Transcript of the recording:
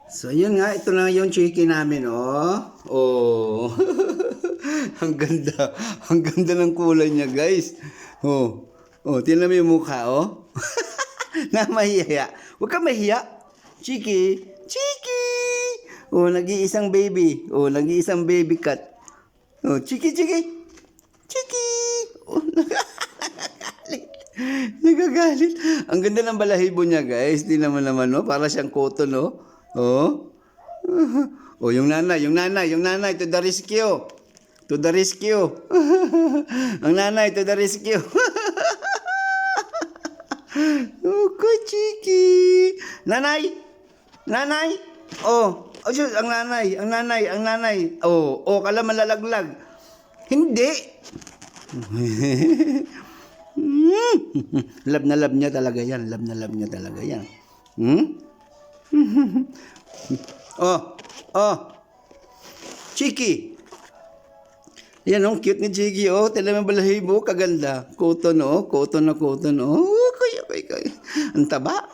So, yun nga. Ito na yung chicken namin, oh. Oh. Ang ganda. Ang ganda ng kulay niya, guys. Oh. Oh, tingnan mo yung mukha, oh. Na mahiya. Huwag ka mahiya. Chiki. Chiki. Oh, nag-iisang baby. Oh, nag-iisang baby cat. Oh, chiki, chiki. Chiki. Oh, nagagalit. Nagagalit. Ang ganda ng balahibo niya, guys. Di naman, oh. Para siyang cotton, oh. Oh. Oh, yung nanay. To the rescue. To the rescue. Ang nanay, to the rescue. Oh, Chiki. Nanay. Nanay. Oh, shoot, ang nanay. Oh, kala malalaglag. Hindi. Love na love niya talaga yan. Hmm? Chiki. Yan, oh, cute ni Chiki, oh. Tala mo balahibo, kaganda. Cotton, oh. Cotton. Oh, kaya. Ang taba.